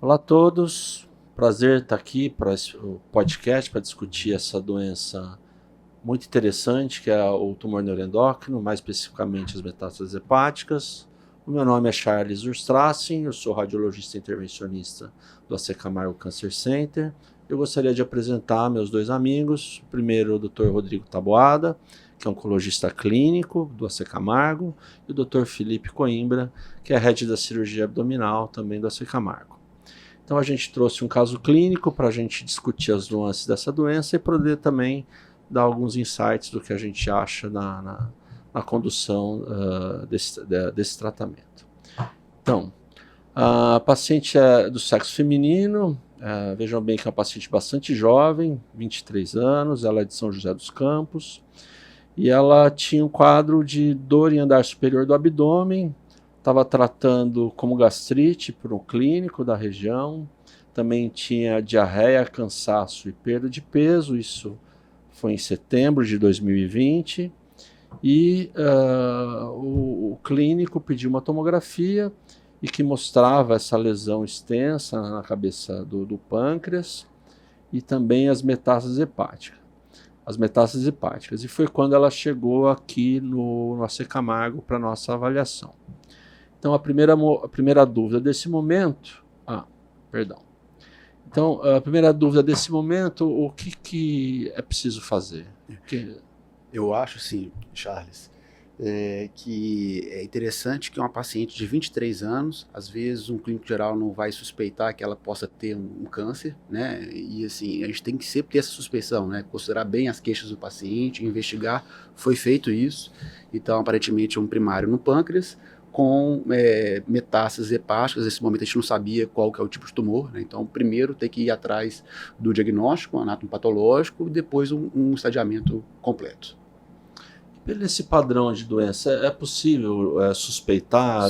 Olá a todos, prazer estar aqui para o podcast para discutir essa doença muito interessante que é o tumor neuroendócrino, mais especificamente as metástases hepáticas. O meu nome é Charles Urstrassen, eu sou radiologista intervencionista do AC Camargo Cancer Center. Eu gostaria de apresentar meus dois amigos, o primeiro o Dr. Rodrigo Taboada, que é oncologista clínico do AC Camargo, e o Dr. Felipe Coimbra, que é head da cirurgia abdominal também do AC Camargo. Então a gente trouxe um caso clínico para a gente discutir as nuances dessa doença e poder também dar alguns insights do que a gente acha na condução desse tratamento. Então, a paciente é do sexo feminino, vejam bem que é uma paciente bastante jovem, 23 anos, ela é de São José dos Campos, e ela tinha um quadro de dor em andar superior do abdômen, estava tratando como gastrite por um clínico da região, também tinha diarreia, cansaço e perda de peso, isso foi em setembro de 2020, e o clínico pediu uma tomografia e que mostrava essa lesão extensa na cabeça do pâncreas e também as metástases hepáticas. E foi quando ela chegou aqui no AC Camargo para nossa avaliação. Então, a primeira dúvida desse momento... Então, a primeira dúvida desse momento, o que é preciso fazer? Eu acho, sim, Charles, que é interessante que uma paciente de 23 anos, às vezes um clínico geral não vai suspeitar que ela possa ter um câncer, né? E assim, a gente tem que sempre ter essa suspeição, né? Considerar bem as queixas do paciente, investigar. Foi feito isso. Então, aparentemente, um primário no pâncreas, com metástases hepáticas. Nesse momento a gente não sabia qual que é o tipo de tumor, né? Então primeiro tem que ir atrás do diagnóstico, um anátomo-patológico, e depois um estadiamento completo. Pelo esse padrão de doença, é possível suspeitar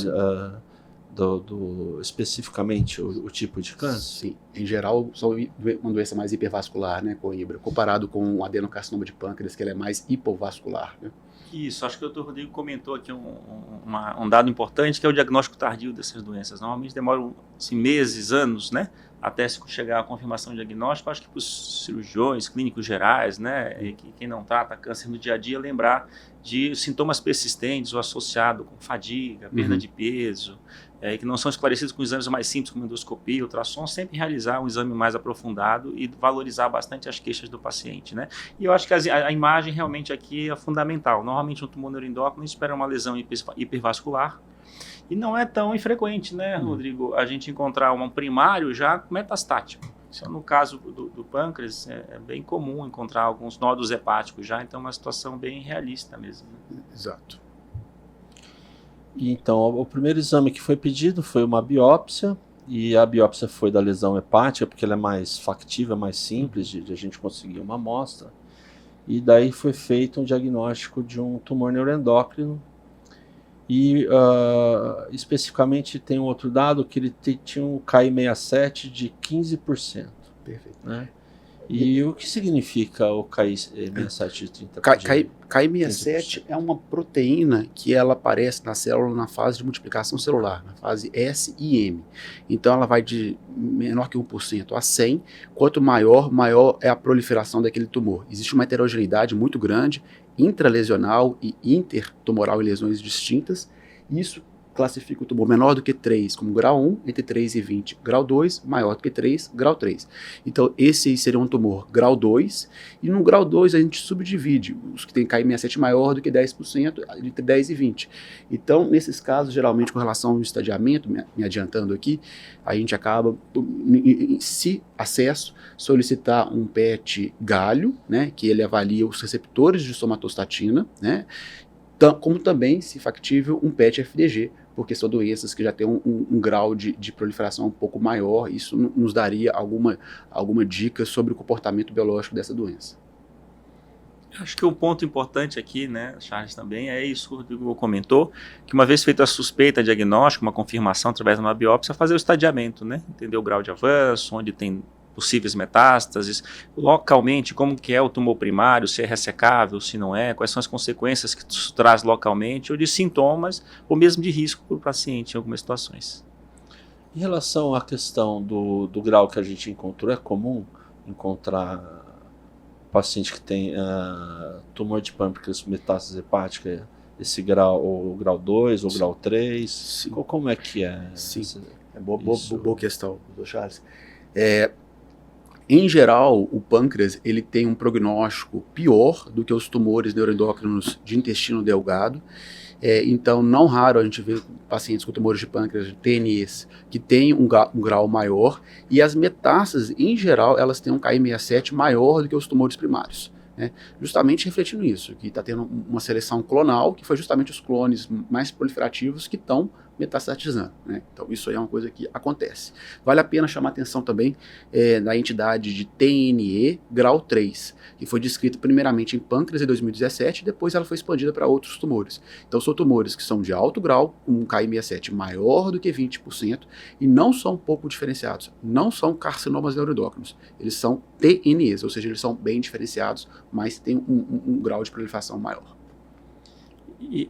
especificamente o tipo de câncer? Sim, em geral só uma doença mais hipervascular, né, Coimbra, comparado com o adenocarcinoma de pâncreas, que ele é mais hipovascular, né? Isso, acho que o Dr. Rodrigo comentou aqui um dado importante, que é o diagnóstico tardio dessas doenças. Normalmente demoram assim, meses, anos, né, até se chegar à confirmação diagnóstica. Acho que para os cirurgiões, clínicos gerais, né, e quem não trata câncer no dia a dia, lembrar de sintomas persistentes ou associados com fadiga, perda de peso, que não são esclarecidos com exames mais simples como endoscopia, ultrassom, sempre realizar um exame mais aprofundado e valorizar bastante as queixas do paciente, né? E eu acho que a imagem realmente aqui é fundamental. Normalmente um tumor neuroendócrino espera uma lesão hipervascular e não é tão infrequente, né, Rodrigo? A gente encontrar um primário já metastático. Isso, no caso do pâncreas, é bem comum encontrar alguns nódulos hepáticos já, então é uma situação bem realista mesmo, né? Exato. Então, o primeiro exame que foi pedido foi uma biópsia, e a biópsia foi da lesão hepática, porque ela é mais factível, mais simples de a gente conseguir uma amostra. E daí foi feito um diagnóstico de um tumor neuroendócrino, e especificamente tem um outro dado que ele tinha um KI67 de 15%. Perfeito. Né? E o que significa o KI67 de 30%? KI67 é uma proteína que ela aparece na célula na fase de multiplicação celular, na fase S e M. Então ela vai de menor que 1% a 100. Quanto maior é a proliferação daquele tumor. Existe uma heterogeneidade muito grande, intralesional e intertumoral em lesões distintas. Isso classifica o tumor menor do que 3 como grau 1, entre 3 e 20 grau 2, maior do que 3, grau 3. Então esse aí seria um tumor grau 2, e no grau 2 a gente subdivide os que tem KI67 maior do que 10%, entre 10 e 20. Então nesses casos, geralmente com relação ao estadiamento, me adiantando aqui, a gente acaba, se acesso, solicitar um PET galho, né, que ele avalia os receptores de somatostatina, né, como também, se factível, um PET FDG, porque são doenças que já têm um grau de proliferação um pouco maior. Isso nos daria alguma dica sobre o comportamento biológico dessa doença. Acho que o ponto importante aqui, né, Charles, também é isso que o Rodrigo comentou, que uma vez feita a suspeita, diagnóstico, uma confirmação através de uma biópsia, fazer o estadiamento, né, entender o grau de avanço, onde tem possíveis metástases, localmente, como que é o tumor primário, se é ressecável, se não é, quais são as consequências que isso traz localmente, ou de sintomas, ou mesmo de risco para o paciente em algumas situações. Em relação à questão do grau que a gente encontrou, é comum encontrar paciente que tem tumor de pâncreas com metástase hepática, esse grau, ou grau 2, ou Sim. grau 3? Sim. Como é que é? Sim, é Isso. boa questão, doutor Charles. Em geral, o pâncreas ele tem um prognóstico pior do que os tumores neuroendócrinos de intestino delgado. Então, não raro a gente vê pacientes com tumores de pâncreas, TNEs, que têm um grau maior, e as metástases, em geral, elas têm um Ki67 maior do que os tumores primários. Né? Justamente refletindo isso, que está tendo uma seleção clonal, que foi justamente os clones mais proliferativos que estão metastatizando. Né? Então, isso aí é uma coisa que acontece. Vale a pena chamar a atenção também da entidade de TNE grau 3, que foi descrita primeiramente em pâncreas em 2017, e depois ela foi expandida para outros tumores. Então, são tumores que são de alto grau, com um Ki67 maior do que 20%, e não são pouco diferenciados, não são carcinomas neuroendócrinos, eles são TNEs, ou seja, eles são bem diferenciados, mas têm um grau de proliferação maior.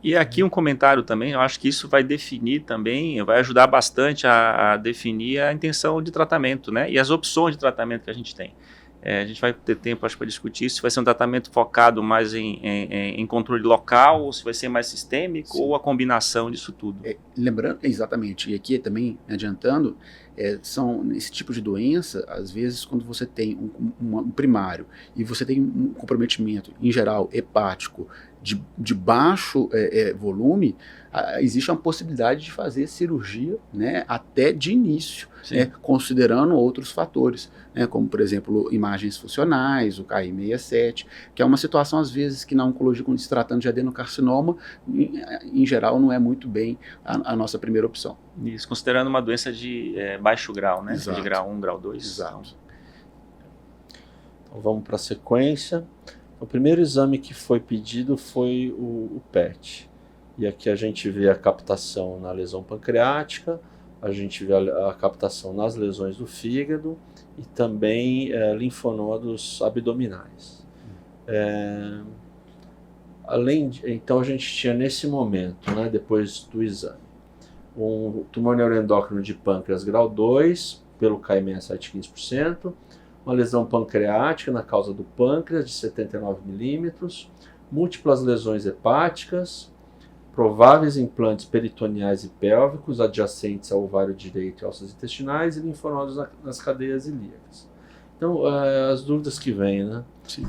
E aqui um comentário também, eu acho que isso vai definir também, vai ajudar bastante a definir a intenção de tratamento, né? E as opções de tratamento que a gente tem. A gente vai ter tempo, acho, para discutir se vai ser um tratamento focado mais em controle local, ou se vai ser mais sistêmico, Sim. ou a combinação disso tudo. Lembrando, exatamente, e aqui também adiantando, são esse tipo de doença, às vezes quando você tem um primário e você tem um comprometimento, em geral, hepático, de baixo volume, existe uma possibilidade de fazer cirurgia, né, até de início, né, considerando outros fatores, né, como, por exemplo, imagens funcionais, o Ki67, que é uma situação, às vezes, que na oncologia, quando se tratando de adenocarcinoma, em geral, não é muito bem a nossa primeira opção. Isso, considerando uma doença de baixo grau, né? Exato. De grau 1, grau 2. Exato. Então vamos para a sequência. O primeiro exame que foi pedido foi o PET. E aqui a gente vê a captação na lesão pancreática, a gente vê a captação nas lesões do fígado e também linfonodos abdominais. Então a gente tinha nesse momento, né, depois do exame, um tumor neuroendócrino de pâncreas grau 2, pelo Ki67 15%, uma lesão pancreática na causa do pâncreas de 79 milímetros, múltiplas lesões hepáticas, prováveis implantes peritoneais e pélvicos adjacentes ao ovário direito e alças intestinais e linfonodos nas cadeias ilíacas. Então, as dúvidas que vêm, né? Sim.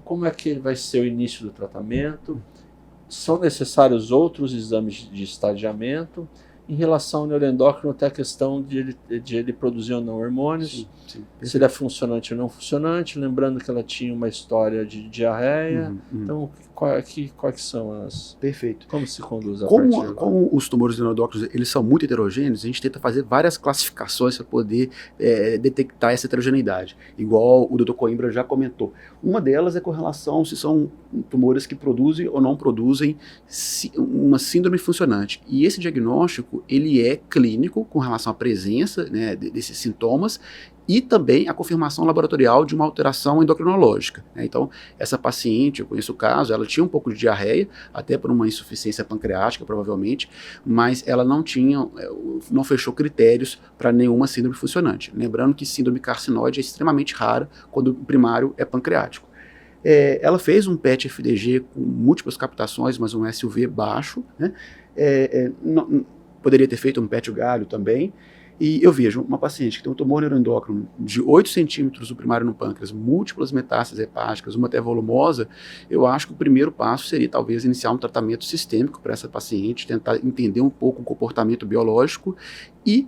Como é que vai ser o início do tratamento? São necessários outros exames de estadiamento? Em relação ao neuroendócrino, até a questão de ele produzir ou não hormônios, Sim. se ele é funcionante ou não funcionante, lembrando que ela tinha uma história de diarreia. Então, quais são as... Perfeito. Como se conduz a partir de agora? Como os tumores neuroendócrinos eles são muito heterogêneos, a gente tenta fazer várias classificações para poder detectar essa heterogeneidade, igual o Dr. Coimbra já comentou. Uma delas é com relação se são tumores que produzem ou não produzem uma síndrome funcionante. E esse diagnóstico ele é clínico com relação à presença, né, desses sintomas, e também a confirmação laboratorial de uma alteração endocrinológica. Né? Então, essa paciente, eu conheço o caso, ela tinha um pouco de diarreia, até por uma insuficiência pancreática, provavelmente, mas ela não fechou critérios para nenhuma síndrome funcionante. Lembrando que síndrome carcinóide é extremamente rara quando o primário é pancreático. Ela fez um PET-FDG com múltiplas captações, mas um SUV baixo, né? Poderia ter feito um PET-galho também. E eu vejo uma paciente que tem um tumor neuroendócrino de 8 centímetros do primário no pâncreas, múltiplas metástases hepáticas, uma até volumosa. Eu acho que o primeiro passo seria talvez iniciar um tratamento sistêmico para essa paciente, tentar entender um pouco o comportamento biológico e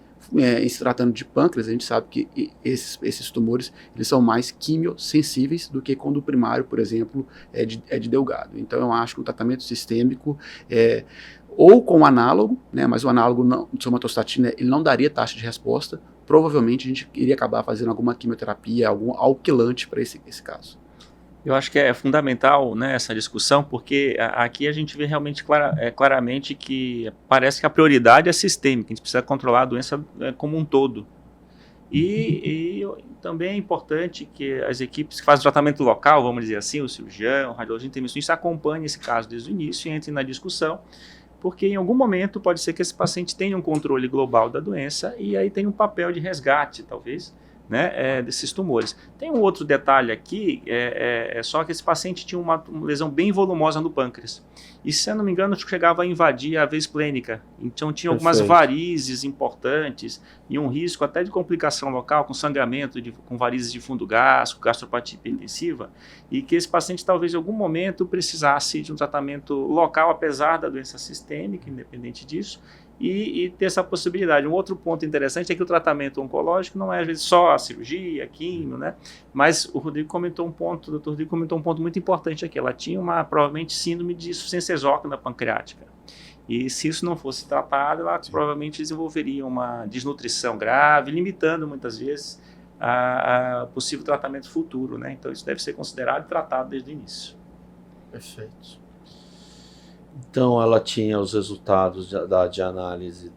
se tratando de pâncreas, a gente sabe que esses tumores eles são mais quimiosensíveis do que quando o primário, por exemplo, é de delgado. Então eu acho que o tratamento sistêmico ou com análogo, né, mas o análogo de somatostatina ele não daria taxa de resposta, provavelmente a gente iria acabar fazendo alguma quimioterapia, algum alquilante para esse caso. Eu acho que é fundamental, né, essa discussão, porque aqui a gente vê realmente claramente que parece que a prioridade é sistêmica, a gente precisa controlar a doença como um todo. E também é importante que as equipes que fazem o tratamento local, vamos dizer assim, o cirurgião, o radiologista intervencionista, acompanhem esse caso desde o início e entrem na discussão porque em algum momento pode ser que esse paciente tenha um controle global da doença e aí tem um papel de resgate, talvez, né, desses tumores. Tem um outro detalhe aqui, só que esse paciente tinha uma lesão bem volumosa no pâncreas. E, se eu não me engano, chegava a invadir a veia esplênica. Então, tinha algumas varizes importantes e um risco até de complicação local, com sangramento, com varizes de fundo gástrico, gastropatia hipertensiva, e que esse paciente talvez em algum momento precisasse de um tratamento local, apesar da doença sistêmica, independente disso, e ter essa possibilidade. Um outro ponto interessante é que o tratamento oncológico não é, às vezes, só a cirurgia, a químio, né? Mas o Rodrigo comentou um ponto, o doutor Rodrigo comentou um ponto muito importante aqui. Ela tinha provavelmente, síndrome de insuficiência exócrina pancreática. E se isso não fosse tratado, ela provavelmente desenvolveria uma desnutrição grave, limitando, muitas vezes, a possível tratamento futuro, né? Então, isso deve ser considerado e tratado desde o início. Perfeito. Então, ela tinha os resultados de análise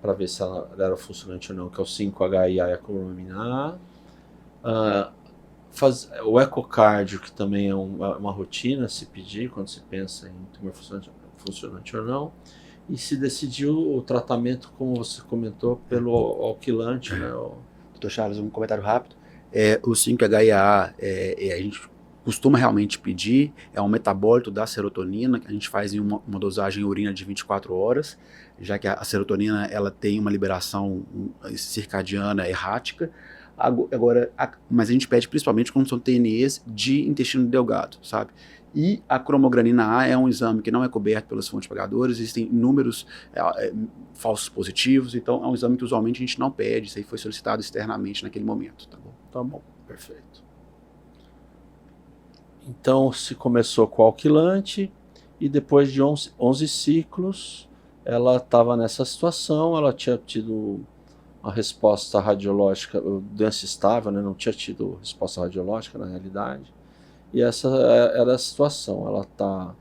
para ver se ela era funcionante ou não, que é o 5-HI e a cloromina A. O ecocardio, que também é uma rotina se pedir quando se pensa em tumor funcionante ou não. E se decidiu o tratamento, como você comentou, pelo alquilante, né? Dr. Charles, um comentário rápido. O 5-HIA, a gente costuma realmente pedir, é um metabólito da serotonina, que a gente faz em uma dosagem em urina de 24 horas, já que a serotonina ela tem uma liberação circadiana errática. Agora, mas a gente pede principalmente quando são TNEs de intestino delgado, sabe? E a cromogranina A é um exame que não é coberto pelas fontes pagadoras, existem inúmeros falsos positivos, então é um exame que usualmente a gente não pede, isso aí foi solicitado externamente naquele momento, tá bom? Tá bom, perfeito. Então, se começou com o alquilante e depois de 11 ciclos, ela estava nessa situação, ela tinha tido uma resposta radiológica, doença estável, né? Não tinha tido resposta radiológica na realidade. E essa era a situação, ela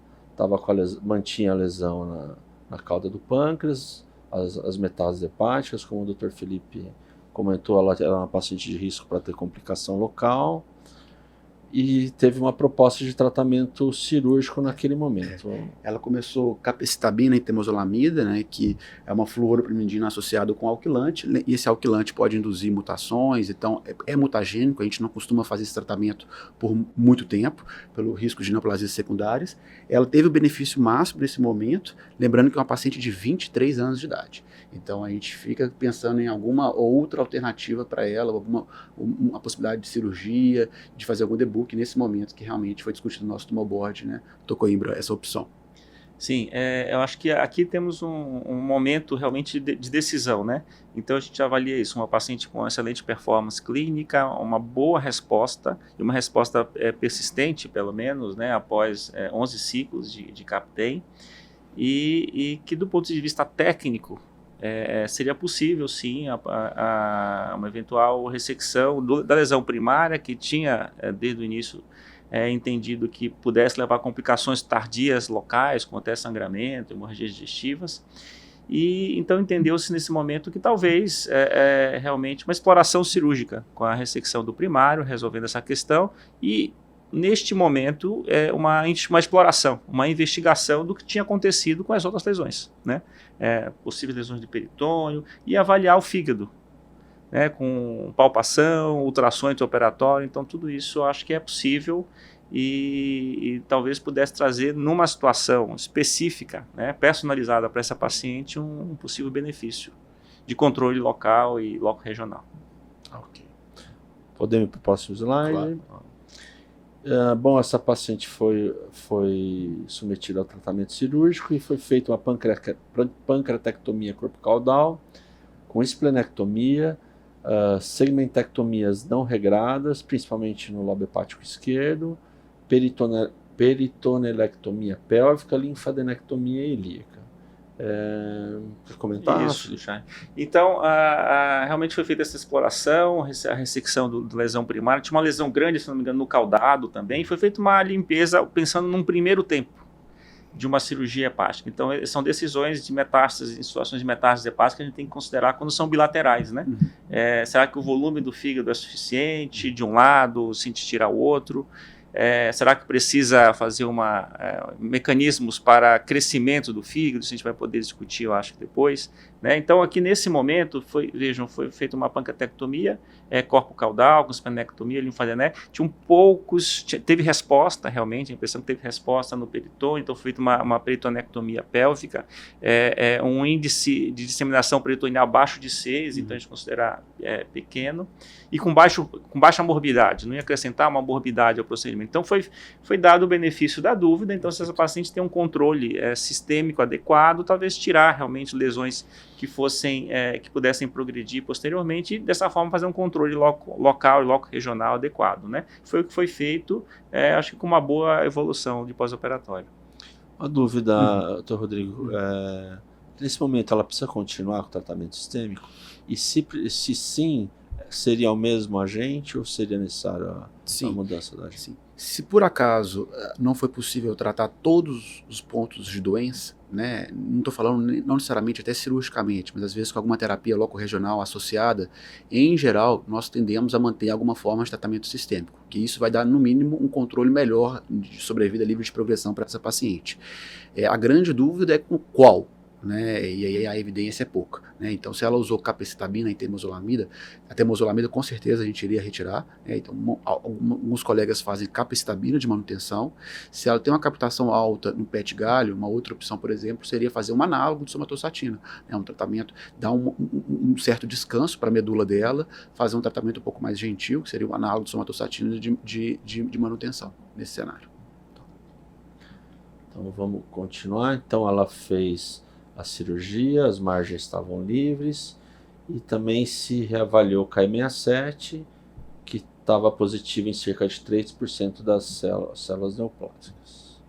mantinha a lesão na cauda do pâncreas, as metástases hepáticas, como o Dr. Felipe comentou, ela era uma paciente de risco para ter complicação local, e teve uma proposta de tratamento cirúrgico naquele momento. Ela começou capecitabina e temozolomida, né, que é uma fluoroprimidina associada com alquilante, e esse alquilante pode induzir mutações, então é mutagênico, a gente não costuma fazer esse tratamento por muito tempo, pelo risco de neoplasias secundárias. Ela teve o benefício máximo nesse momento, lembrando que é uma paciente de 23 anos de idade. Então a gente fica pensando em alguma outra alternativa para ela, uma possibilidade de cirurgia, de fazer algum debug nesse momento que realmente foi discutido no nosso tumor board, né? Tocoimbra, essa opção. Sim, eu acho que aqui temos um momento realmente de decisão, né? Então a gente avalia isso, uma paciente com excelente performance clínica, uma boa resposta, e uma resposta persistente, pelo menos, né? Após 11 ciclos de CAPTEM, e que do ponto de vista técnico, seria possível, sim, uma eventual ressecção da lesão primária, que tinha, desde o início, entendido que pudesse levar a complicações tardias locais, como até sangramento, hemorragias digestivas. E então entendeu-se nesse momento que talvez realmente uma exploração cirúrgica com a ressecção do primário, resolvendo essa questão, e neste momento uma exploração, uma investigação do que tinha acontecido com as outras lesões, né? Possíveis lesões de peritônio, e avaliar o fígado, né, com palpação, ultrassom intraoperatório. Então tudo isso eu acho que é possível e talvez pudesse trazer numa situação específica, né, personalizada para essa paciente, um possível benefício de controle local e loco-regional. Ok. Podemos ir para o próximo slide? Claro. Bom, essa paciente foi submetida ao tratamento cirúrgico e foi feita uma pancreatectomia corpo-caudal, com esplenectomia, segmentectomias não regradas, principalmente no lobo hepático esquerdo, peritonelectomia pélvica, linfadenectomia ilíaca. Quer comentar? Isso, Chay. Então, realmente foi feita essa exploração, a ressecção da lesão primária. Tinha uma lesão grande, se não me engano, no caudado também. Foi feita uma limpeza pensando num primeiro tempo de uma cirurgia hepática. Então, são decisões de metástases, em situações de metástases hepáticas, que a gente tem que considerar quando são bilaterais, né? Será que o volume do fígado é suficiente de um lado, sem tirar o outro? Será que precisa fazer mecanismos para crescimento do fígado? Isso a gente vai poder discutir, eu acho, depois. Né? Então, aqui nesse momento, foi feita uma pancreatectomia, corpo caudal, com esplenectomia, linfadenectomia. Teve resposta, realmente, a impressão que teve resposta no peritônio, então foi feita uma peritonectomia pélvica, um índice de disseminação peritoneal abaixo de 6, então a gente considera pequeno, e com baixa morbidade, não ia acrescentar uma morbidade ao procedimento. Então foi dado o benefício da dúvida, então se essa paciente tem um controle sistêmico adequado, talvez tirar realmente lesões que pudessem progredir posteriormente e dessa forma fazer um controle local e loco-regional adequado. Né? Foi o que foi feito, acho que com uma boa evolução de pós-operatório. Uma dúvida, doutor Rodrigo, nesse momento ela precisa continuar com o tratamento sistêmico? E se sim, seria o mesmo agente ou seria necessário a mudança da agente? Sim. Se por acaso não foi possível tratar todos os pontos de doença, né, não estou falando não necessariamente até cirurgicamente, mas às vezes com alguma terapia loco-regional associada, em geral nós tendemos a manter alguma forma de tratamento sistêmico, que isso vai dar no mínimo um controle melhor de sobrevida livre de progressão para essa paciente. A grande dúvida é com qual. Né, e aí a evidência é pouca. Né, então, se ela usou capecitabina e temozolomida, a temozolomida com certeza a gente iria retirar. Né, então, alguns colegas fazem capecitabina de manutenção. Se ela tem uma captação alta no PET galho, uma outra opção, por exemplo, seria fazer um análogo de somatostatina. Né, um tratamento, dar um certo descanso para a medula dela, fazer um tratamento um pouco mais gentil, que seria um análogo de somatostatina de manutenção, nesse cenário. Então, vamos continuar. Então, ela fez a cirurgia, as margens estavam livres e também se reavaliou o Ki67, que estava positivo em cerca de 3% das células neoplásicas.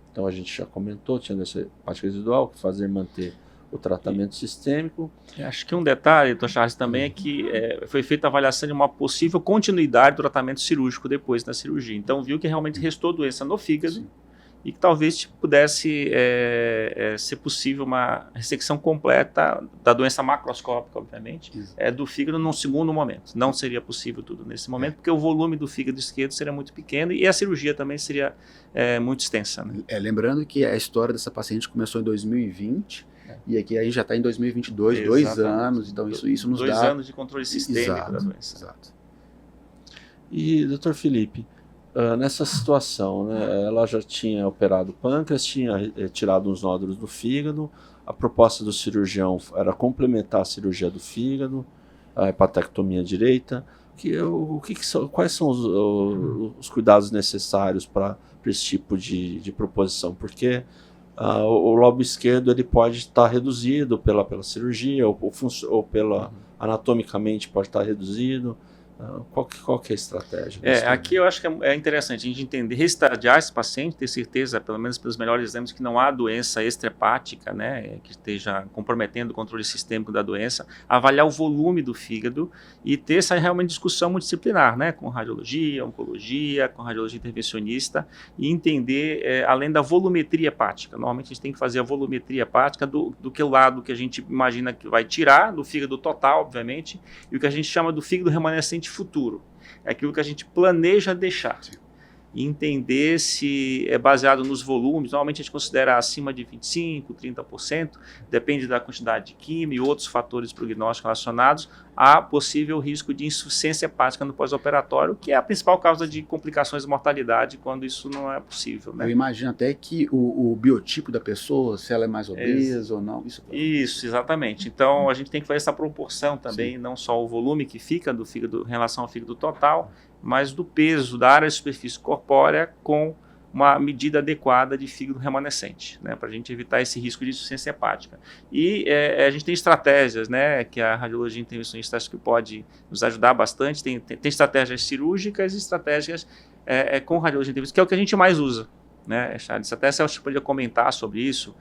Então a gente já comentou, tinha doença hepática residual, que fazer manter o tratamento sistêmico. Acho que um detalhe, doutor Charles, também é que foi feita a avaliação de uma possível continuidade do tratamento cirúrgico depois da cirurgia. Então viu que realmente restou doença no fígado. Sim. E que talvez pudesse ser possível uma ressecção completa da doença macroscópica, obviamente, do fígado num segundo momento. Não seria possível tudo nesse momento, porque o volume do fígado esquerdo seria muito pequeno e a cirurgia também seria muito extensa. Né? Lembrando que a história dessa paciente começou em 2020, e aqui aí já está em 2022, Exatamente. 2 anos, então isso nos dá... 2 anos de controle sistêmico da doença. Exato. E, doutor Felipe, nessa situação, né, ela já tinha operado o pâncreas, tinha retirado uns nódulos do fígado, a proposta do cirurgião era complementar a cirurgia do fígado, a hepatectomia direita. Quais são os cuidados necessários para esse tipo de proposição? Porque o lobo esquerdo ele pode estar reduzido pela cirurgia ou anatomicamente pode estar reduzido. Qual que é a estratégia? Aqui eu acho que é interessante a gente entender, restadiar esse paciente, ter certeza, pelo menos pelos melhores exames, que não há doença extrahepática, né, que esteja comprometendo o controle sistêmico da doença, avaliar o volume do fígado e ter essa realmente discussão multidisciplinar, né, com radiologia, oncologia, com radiologia intervencionista e entender, além da volumetria hepática. Normalmente a gente tem que fazer a volumetria hepática do que o lado que a gente imagina que vai tirar, do fígado total, obviamente, e o que a gente chama do fígado remanescente futuro. É aquilo que a gente planeja deixar. E entender se é baseado nos volumes. Normalmente a gente considera acima de 25%, 30%, depende da quantidade de quimio e outros fatores prognósticos relacionados a possível risco de insuficiência hepática no pós-operatório, que é a principal causa de complicações de mortalidade quando isso não é possível. Né? Eu imagino até que o biotipo da pessoa, se ela é mais obesa ou não. Isso, exatamente. Então a gente tem que fazer essa proporção também, Sim. não só o volume que fica do fígado em relação ao fígado total, mas do peso da área de superfície corpórea com uma medida adequada de fígado remanescente, né, para a gente evitar esse risco de insuficiência hepática. E a gente tem estratégias, né, que a radiologia intervencionista acho que pode nos ajudar bastante, tem estratégias cirúrgicas e estratégias com radiologia intervencionista, que é o que a gente mais usa. Né, Charles? Até se você podia comentar sobre isso,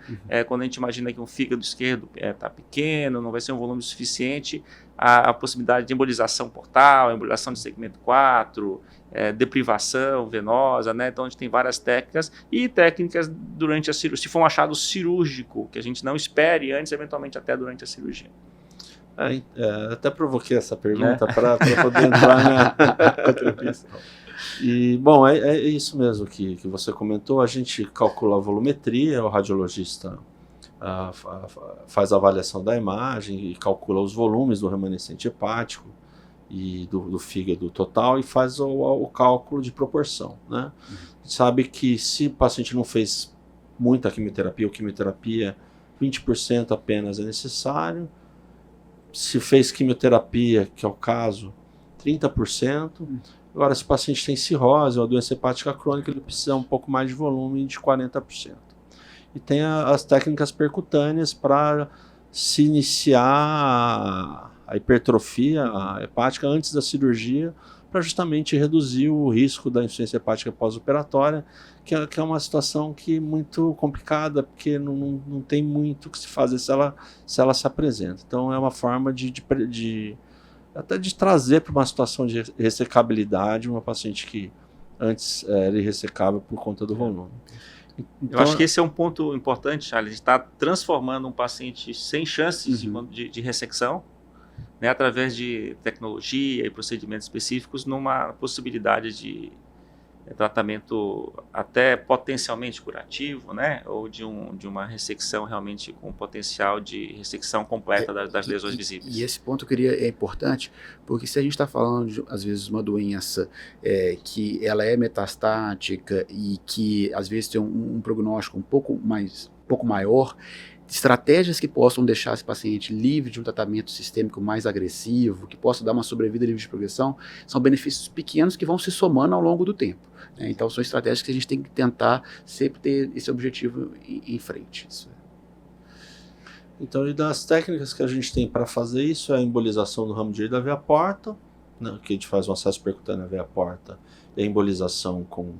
quando a gente imagina que um fígado esquerdo está pequeno, não vai ser um volume suficiente, a possibilidade de embolização portal, embolização de segmento 4, deprivação venosa, né? Então a gente tem várias técnicas e técnicas durante a cirurgia, se for um achado cirúrgico, que a gente não espere antes, eventualmente até durante a cirurgia. Até provoquei essa pergunta para poder entrar na entrevista. E, bom, é isso mesmo que você comentou. A gente calcula a volumetria, o radiologista faz a avaliação da imagem e calcula os volumes do remanescente hepático e do fígado total e faz o cálculo de proporção, né? A gente sabe que se o paciente não fez muita quimioterapia ou quimioterapia, 20% apenas é necessário. Se fez quimioterapia, que é o caso, 30%. Agora, se o paciente tem cirrose ou doença hepática crônica, ele precisa um pouco mais de volume, de 40%. E tem as técnicas percutâneas para se iniciar a hipertrofia hepática antes da cirurgia, para justamente reduzir o risco da insuficiência hepática pós-operatória, que é uma situação muito complicada, porque não tem muito o que se fazer se ela se apresenta. Então é uma forma até de trazer para uma situação de ressecabilidade uma paciente que antes era irressecável por conta do volume. Então, eu acho que esse é um ponto importante, Charles. A gente está transformando um paciente sem chances de ressecção, né, através de tecnologia e procedimentos específicos, numa possibilidade de tratamento até potencialmente curativo, né, ou de uma ressecção realmente com potencial de ressecção completa das lesões visíveis. E esse ponto é importante, porque se a gente está falando, às vezes, uma doença que ela é metastática e que, às vezes, tem um prognóstico um pouco maior, estratégias que possam deixar esse paciente livre de um tratamento sistêmico mais agressivo, que possa dar uma sobrevida livre de progressão, são benefícios pequenos que vão se somando ao longo do tempo, né? Então são estratégias que a gente tem que tentar sempre ter esse objetivo em frente. Então, e das técnicas que a gente tem para fazer isso é a embolização do ramo direito da veia porta, né, que a gente faz um acesso percutâneo na veia porta, e a embolização com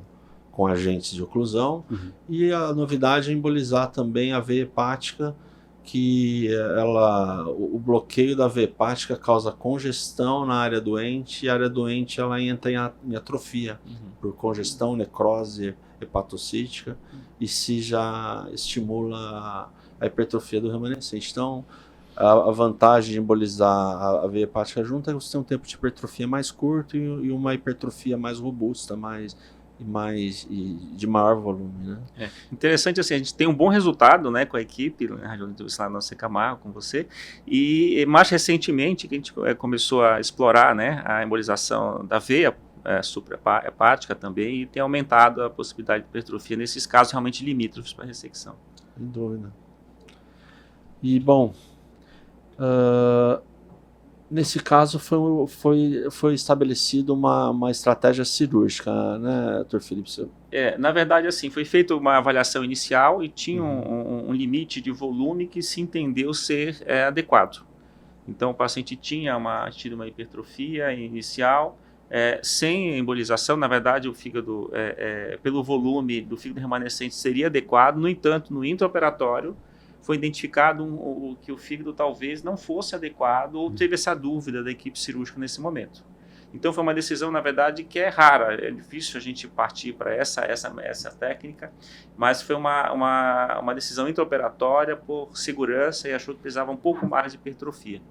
agentes de oclusão, e a novidade é embolizar também a veia hepática, que o bloqueio da veia hepática causa congestão na área doente, e a área doente ela entra em atrofia por congestão, necrose hepatocítica, e se já estimula a hipertrofia do remanescente. Então, a vantagem de embolizar a veia hepática junto é você ter um tempo de hipertrofia mais curto e uma hipertrofia mais robusta, de maior volume, né? Interessante, assim, a gente tem um bom resultado, né, com a equipe, lá no Secamar, com você, e mais recentemente que a gente começou a explorar, né, a embolização da veia suprahepática também, e tem aumentado a possibilidade de hipertrofia nesses casos realmente limítrofes para ressecção. Sem dúvida. E, bom, nesse caso foi estabelecida uma estratégia cirúrgica, né, Dr. Felipe? Na verdade, assim, foi feita uma avaliação inicial e tinha um limite de volume que se entendeu ser adequado. Então, o paciente tinha tido uma hipertrofia inicial, sem embolização. Na verdade, o fígado, pelo volume do fígado remanescente, seria adequado. No entanto, no intraoperatório, foi identificado que o fígado talvez não fosse adequado, ou teve essa dúvida da equipe cirúrgica nesse momento. Então foi uma decisão, na verdade, que é rara, é difícil a gente partir para essa técnica, mas foi uma decisão intraoperatória por segurança, e achou que precisava um pouco mais de hipertrofia.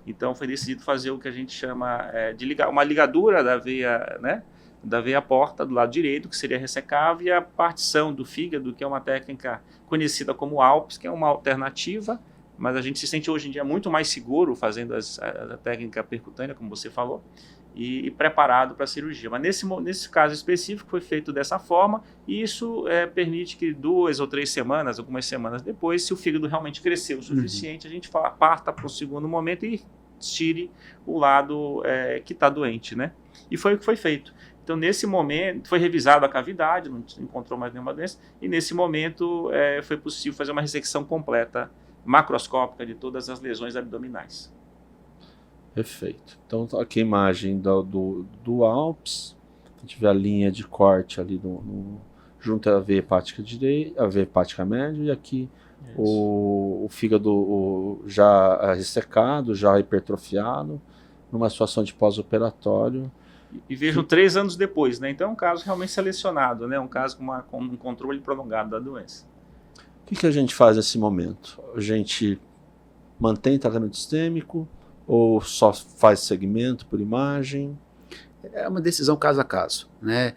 Então foi decidido fazer o que a gente chama de uma ligadura da veia, né, da veia porta do lado direito, que seria ressecável, e a partição do fígado, que é uma técnica conhecida como ALPS, que é uma alternativa, mas a gente se sente hoje em dia muito mais seguro fazendo a técnica percutânea, como você falou, e preparado para a cirurgia. Mas nesse caso específico foi feito dessa forma, e isso permite que 2 ou 3 semanas, algumas semanas depois, se o fígado realmente cresceu o suficiente, a gente parta para o segundo momento e tire o lado que está doente, né? E foi o que foi feito. Então, nesse momento, foi revisada a cavidade, não encontrou mais nenhuma doença, e nesse momento foi possível fazer uma ressecção completa, macroscópica, de todas as lesões abdominais. Perfeito. Então, aqui a imagem do ALPS, a gente vê a linha de corte ali junto à veia hepática direita, a veia hepática média, e aqui o fígado já ressecado, já hipertrofiado, numa situação de pós-operatório. E vejam 3 anos depois, né? Então é um caso realmente selecionado, né? Um caso com um controle prolongado da doença. O que a gente faz nesse momento? A gente mantém tratamento sistêmico, ou só faz segmento por imagem? É uma decisão caso a caso, né?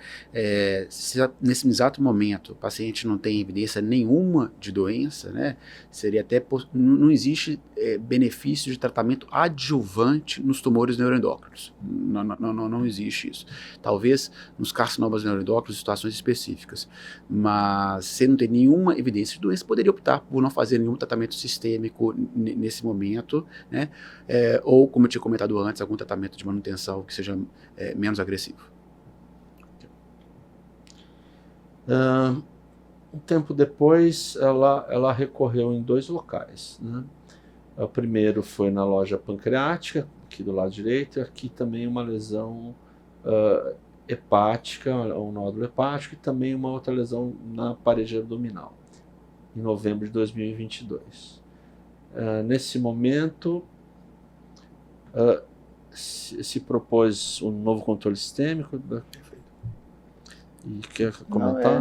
Se nesse exato momento o paciente não tem evidência nenhuma de doença, né? Seria até não existe benefício de tratamento adjuvante nos tumores neuroendócrinos. Não existe isso. Talvez nos carcinomas neuroendócrinos, situações específicas, mas se não tem nenhuma evidência de doença, poderia optar por não fazer nenhum tratamento sistêmico nesse momento, né? Ou, como eu tinha comentado antes, algum tratamento de manutenção que seja menos agressivo. Um tempo depois, ela recorreu em 2 locais, né? O primeiro foi na loja pancreática, aqui do lado direito, e aqui também uma lesão hepática, um nódulo hepático, e também uma outra lesão na parede abdominal, em novembro de 2022. Nesse momento, se propôs um novo controle sistêmico. E quer comentar?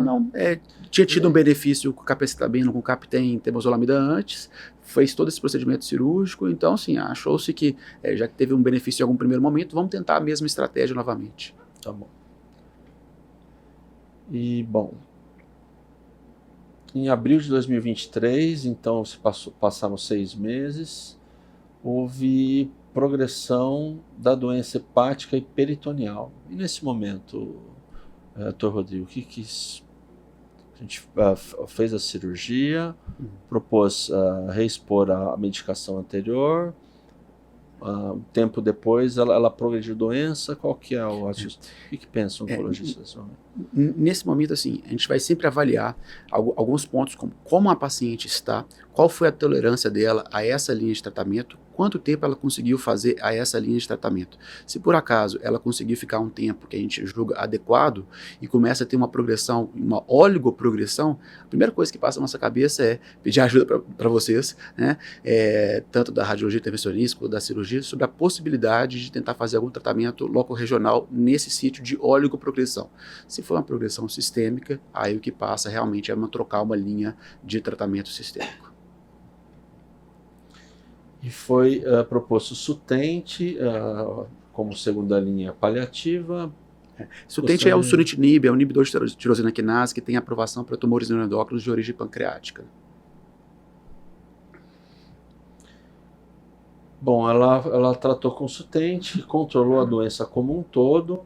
Tinha tido um benefício com capecitabina, com captem, temozolomida antes, fez todo esse procedimento cirúrgico, então assim, achou-se que já que teve um benefício em algum primeiro momento, vamos tentar a mesma estratégia novamente. Tá bom. E bom, em abril de 2023, então passaram 6 meses, houve progressão da doença hepática e peritoneal. E nesse momento, Dr. Rodrigo, a gente fez a cirurgia, propôs reexpor a medicação anterior, tempo depois ela progrediu doença, qual que é o ajuste? O que pensa o oncologista? Nesse momento, assim, a gente vai sempre avaliar alguns pontos, como a paciente está, qual foi a tolerância dela a essa linha de tratamento, quanto tempo ela conseguiu fazer a essa linha de tratamento. Se por acaso ela conseguiu ficar um tempo que a gente julga adequado e começa a ter uma progressão, uma oligoprogressão, a primeira coisa que passa na nossa cabeça é pedir ajuda para vocês, né, tanto da radiologia intervencionista quanto da cirurgia, sobre a possibilidade de tentar fazer algum tratamento loco-regional nesse sítio de oligoprogressão. Se for uma progressão sistêmica, aí o que passa realmente é trocar uma linha de tratamento sistêmico. E foi proposto Sutent como segunda linha paliativa. Sutent é o sunitinib, é o inibidor de tirosina quinase que tem aprovação para tumores neuroendócrinos de origem pancreática. Bom, ela tratou com Sutent, controlou a doença como um todo,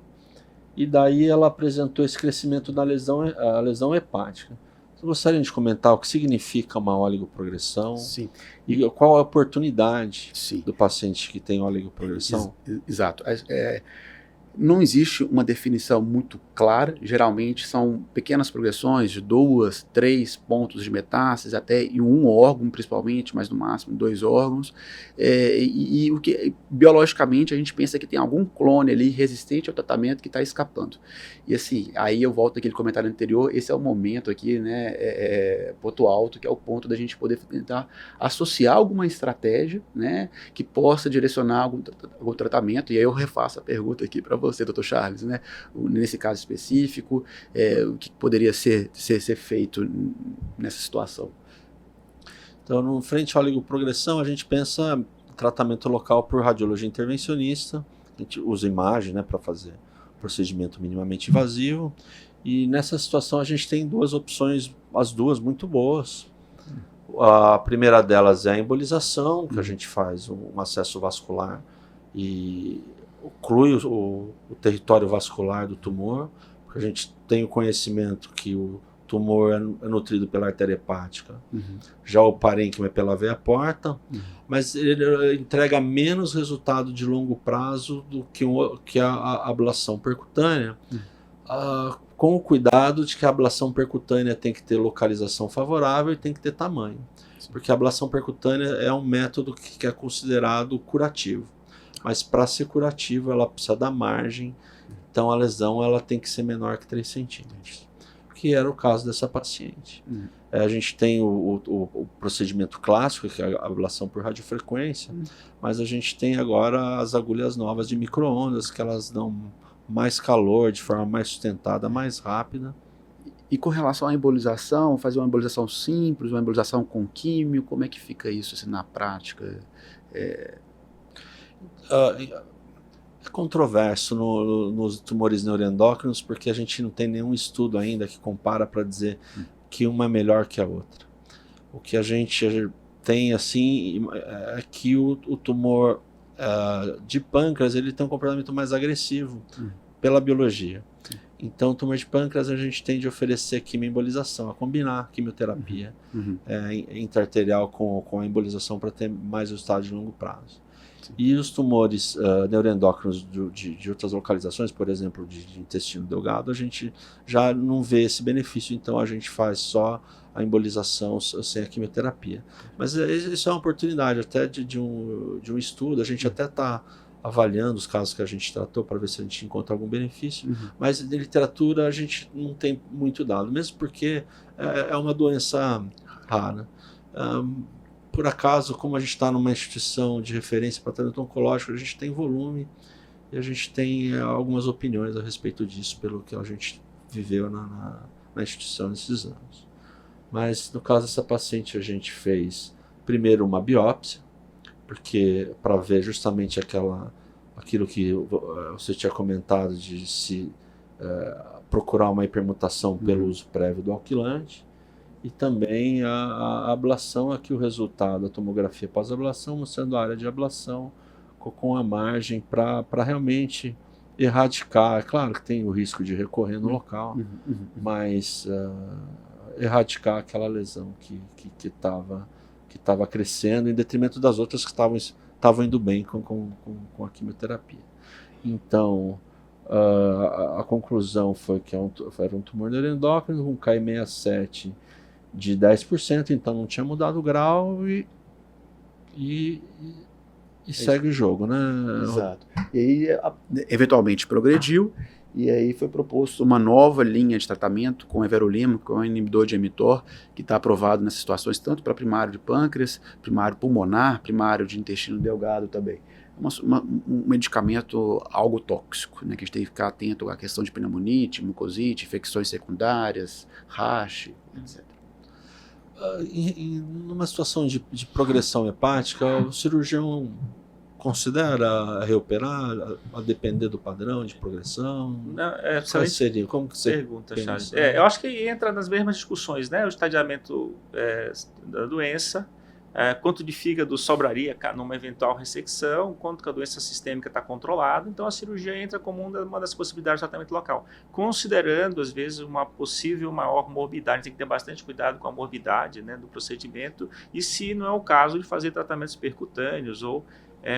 e daí ela apresentou esse crescimento da lesão hepática. Você gostaria de comentar o que significa uma oligoprogressão? Sim. E qual a oportunidade Sim. do paciente que tem oligoprogressão? Exato. Não existe uma definição muito clara, geralmente são pequenas progressões de 2, 3 pontos de metástase, até em um órgão principalmente, mas no máximo 2 órgãos, e o que biologicamente a gente pensa que tem algum clone ali resistente ao tratamento que está escapando. E assim, aí eu volto àquele comentário anterior, esse é o momento aqui, né, ponto alto, que é o ponto da gente poder tentar associar alguma estratégia, né, que possa direcionar algum tratamento, e aí eu refaço a pergunta aqui para você, Dr. Charles, né? Nesse caso específico, o que poderia ser feito nessa situação? Então, no frente à oligoprogressão, a gente pensa em tratamento local por radiologia intervencionista, a gente usa imagem, né, para fazer procedimento minimamente invasivo, e nessa situação a gente tem 2 opções, as 2 muito boas. A primeira delas é a embolização, que a gente faz um acesso vascular e oclui o território vascular do tumor, porque a gente tem o conhecimento que o tumor é nutrido pela artéria hepática. Já o parênquima é pela veia porta, mas ele entrega menos resultado de longo prazo do que a ablação percutânea, com o cuidado de que a ablação percutânea tem que ter localização favorável e tem que ter tamanho, porque a ablação percutânea é um método que é considerado curativo. Mas para ser curativo, ela precisa da margem, então a lesão ela tem que ser menor que 3 centímetros, que era o caso dessa paciente. A gente tem o procedimento clássico, que é a ablação por radiofrequência, mas a gente tem agora as agulhas novas de micro-ondas, que elas dão mais calor, de forma mais sustentada, mais rápida. E com relação à embolização, fazer uma embolização simples, uma embolização com químio, como é que fica isso assim, na prática? É controverso nos tumores neuroendócrinos, porque a gente não tem nenhum estudo ainda que compara para dizer que uma é melhor que a outra. O que a gente tem assim é que o tumor de pâncreas ele tem um comportamento mais agressivo pela biologia. Então, o tumor de pâncreas a gente tende a oferecer quimioembolização, a combinar quimioterapia intraarterial com a embolização para ter mais resultado de longo prazo. E os tumores neuroendócrinos de outras localizações, por exemplo, de intestino delgado, a gente já não vê esse benefício, então a gente faz só a embolização sem a quimioterapia. Mas isso é uma oportunidade até de um estudo, a gente até está avaliando os casos que a gente tratou para ver se a gente encontra algum benefício, mas de literatura a gente não tem muito dado, mesmo porque é uma doença rara. Por acaso, como a gente está numa instituição de referência para tratamento oncológico, a gente tem volume e a gente tem algumas opiniões a respeito disso, pelo que a gente viveu na instituição nesses anos. Mas no caso dessa paciente a gente fez primeiro uma biópsia, porque para ver justamente aquilo que você tinha comentado de se procurar uma hipermutação pelo uso prévio do alquilante. E também a ablação, aqui o resultado da tomografia pós-ablação, mostrando a área de ablação com a margem para realmente erradicar. É claro que tem o risco de recorrer no local, mas erradicar aquela lesão que estava crescendo em detrimento das outras que estavam indo bem com a quimioterapia. Então, a conclusão foi que era um tumor neuroendócrino com Ki67 de 10%, então não tinha mudado o grau e segue o jogo, né? Exato. E aí, eventualmente progrediu, e aí foi proposto uma nova linha de tratamento com everolimo, que é um inibidor de mTOR, que está aprovado nessas situações tanto para primário de pâncreas, primário pulmonar, primário de intestino delgado também. Um medicamento algo tóxico, né, que a gente tem que ficar atento à questão de pneumonite, mucosite, infecções secundárias, rash, etc. Numa situação de progressão hepática, o cirurgião considera reoperar, a depender do padrão de progressão? Qual seria? Como que você pergunta, Charles? Eu acho que entra nas mesmas discussões, né? O estadiamento da doença, quanto de fígado sobraria numa eventual ressecção, quanto que a doença sistêmica está controlada. Então, a cirurgia entra como uma das possibilidades de tratamento local, considerando, às vezes, uma possível maior morbidade. A gente tem que ter bastante cuidado com a morbidade, né, do procedimento, e se não é o caso de fazer tratamentos percutâneos ou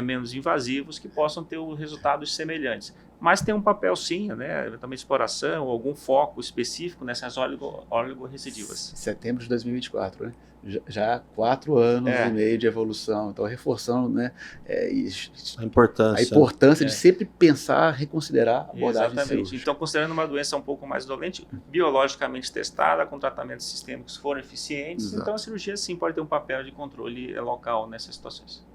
menos invasivos que possam ter resultados semelhantes. Mas tem um papel sim, né, eventualmente exploração ou algum foco específico nessas oligorecidivas. Setembro de 2024, né? Já 4 anos e meio de evolução, então reforçando, né, a importância de sempre pensar, reconsiderar a abordagem cirúrgica. Então, considerando uma doença um pouco mais dolente, biologicamente testada, com tratamentos sistêmicos que foram eficientes, então a cirurgia sim pode ter um papel de controle local nessas situações.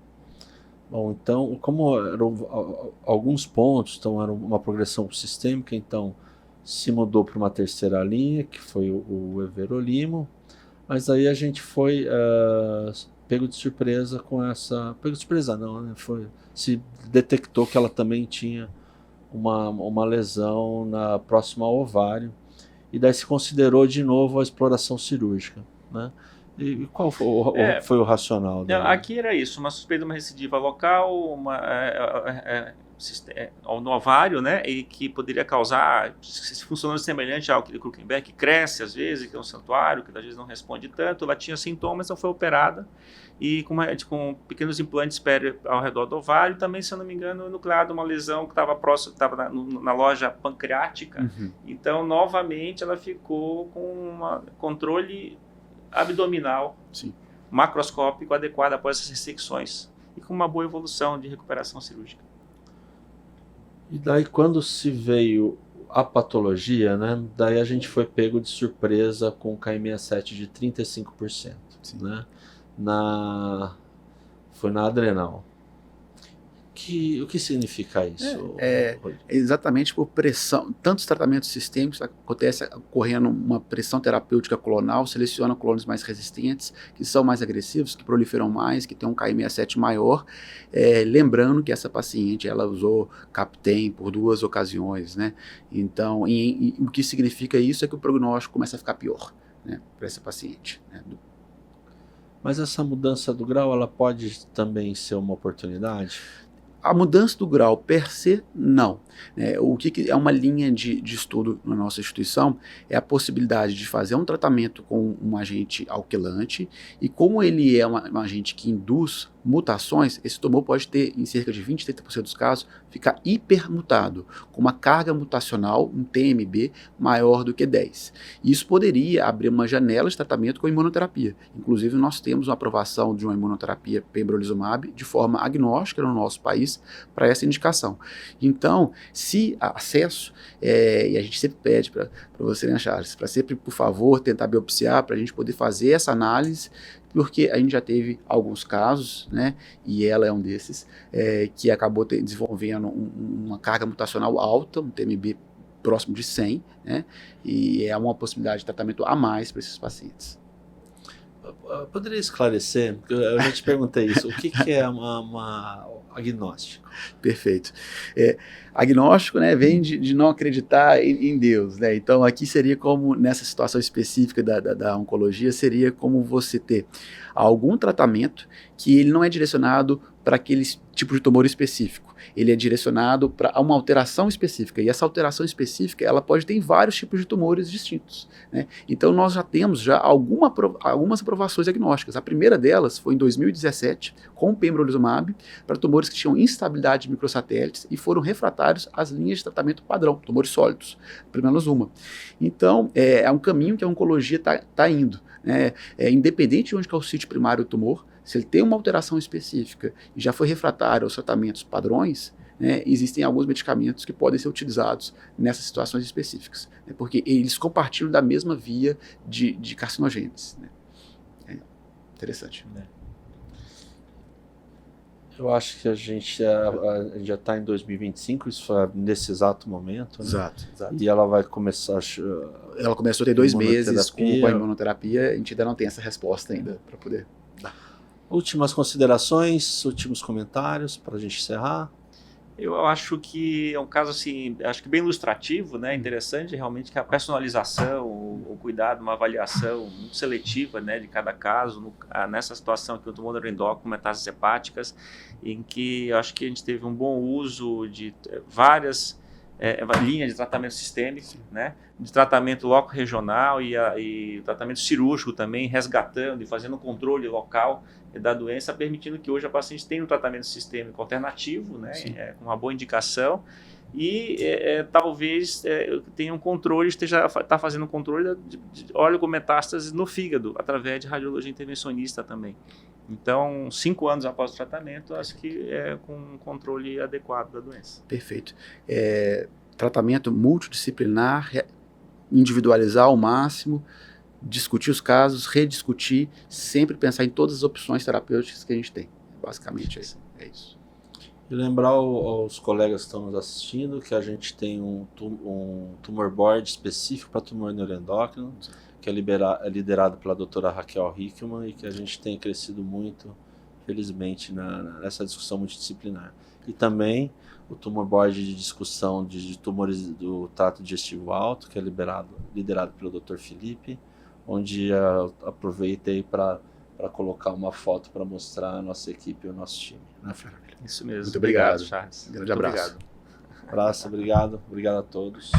Bom, então, como eram alguns pontos, então era uma progressão sistêmica, então se mudou para uma terceira linha, que foi o everolimo, mas aí a gente foi pego de surpresa com essa... Pego de surpresa não, né? Se detectou que ela também tinha uma lesão próxima ao ovário, e daí se considerou de novo a exploração cirúrgica, né? E qual foi o racional dela? Aqui era isso, uma suspeita de uma recidiva local, no ovário, né, e que poderia causar, funcionando semelhante ao que Krukenberg, que cresce às vezes, que é um santuário, que às vezes não responde tanto. Ela tinha sintomas, então foi operada, e com pequenos implantes ao redor do ovário, também, se eu não me engano, nucleado uma lesão que estava próxima, estava na loja pancreática. Então, novamente, ela ficou com um controle abdominal, macroscópico adequado após essas ressecções e com uma boa evolução de recuperação cirúrgica. E daí, quando se veio a patologia, né, daí a gente foi pego de surpresa com Ki67 de 35%, né, foi na adrenal, que significa isso? Rodrigo? Exatamente por pressão. Tantos tratamentos sistêmicos acontece ocorrendo uma pressão terapêutica clonal, seleciona clones mais resistentes, que são mais agressivos, que proliferam mais, que têm um Ki67 maior. Lembrando que essa paciente ela usou Captem por 2 ocasiões, né? Então, o que significa isso é que o prognóstico começa a ficar pior, né, para essa paciente, né? Mas essa mudança do grau, ela pode também ser uma oportunidade? A mudança do grau per se, não. O que é uma linha de estudo na nossa instituição é a possibilidade de fazer um tratamento com um agente alquilante, e como ele é um agente que induz mutações, esse tumor pode ter, em cerca de 20, 30% dos casos, ficar hipermutado, com uma carga mutacional, um TMB, maior do que 10. E isso poderia abrir uma janela de tratamento com imunoterapia. Inclusive, nós temos uma aprovação de uma imunoterapia pembrolizumab de forma agnóstica no nosso país para essa indicação. Então, se há acesso, e a gente sempre pede para você, né, Charles, para sempre, por favor, tentar biopsiar, para a gente poder fazer essa análise, porque a gente já teve alguns casos, né, e ela é um desses, que acabou desenvolvendo uma carga mutacional alta, um TMB próximo de 100, né, e é uma possibilidade de tratamento a mais para esses pacientes. Poderia esclarecer? Eu já te perguntei isso. O que é uma agnóstico? Perfeito. Agnóstico, né, vem de não acreditar em Deus, né? Então aqui seria como, nessa situação específica da oncologia, seria como você ter algum tratamento que ele não é direcionado para aquele tipo de tumor específico. Ele é direcionado para uma alteração específica, e essa alteração específica ela pode ter em vários tipos de tumores distintos, né? Então nós já temos algumas aprovações diagnósticas. A primeira delas foi em 2017, com o pembrolizumab, para tumores que tinham instabilidade de microsatélites e foram refratários às linhas de tratamento padrão, tumores sólidos, pelo menos uma. Então é um caminho que a oncologia está indo, né? Independente de onde que é o sítio primário do tumor, se ele tem uma alteração específica e já foi refratário aos tratamentos padrões, né, existem alguns medicamentos que podem ser utilizados nessas situações específicas, né, porque eles compartilham da mesma via de carcinogênese, né. Interessante. Eu acho que a gente já está em 2025, isso foi nesse exato momento, né? Exato. E ela vai começar... Ela começou a ter 2 meses com a imunoterapia, a gente ainda não tem essa resposta ainda para poder dar. Últimas considerações, últimos comentários para a gente encerrar. Eu acho que é um caso assim, acho que bem ilustrativo, né? Interessante realmente que a personalização, o cuidado, uma avaliação muito seletiva, né, de cada caso, nessa situação aqui, o tumor neuroendócrino com metástases hepáticas, em que eu acho que a gente teve um bom uso de várias linhas de tratamento sistêmico, né, de tratamento loco-regional e tratamento cirúrgico também, resgatando e fazendo um controle local da doença, permitindo que hoje a paciente tenha um tratamento sistêmico alternativo, né, com uma boa indicação, e talvez tenha um controle, está fazendo um controle de óleo com metástases no fígado, através de radiologia intervencionista também. Então, 5 anos após o tratamento, acho que é com um controle adequado da doença. Perfeito. Tratamento multidisciplinar, individualizar ao máximo, discutir os casos, rediscutir, sempre pensar em todas as opções terapêuticas que a gente tem. Basicamente é isso. E lembrar aos colegas que estão nos assistindo que a gente tem um tumor board específico para tumor neuroendócrino, que é liderado pela doutora Raquel Hickman, e que a gente tem crescido muito, felizmente, nessa discussão multidisciplinar. E também o tumor board de discussão de tumores do trato digestivo alto, que é liderado pelo Dr. Felipe, onde aproveitei para colocar uma foto para mostrar a nossa equipe e o nosso time. Né, Fernando? Isso mesmo. Muito obrigado, Charles. Grande abraço. Obrigado. Abraço, obrigado a todos.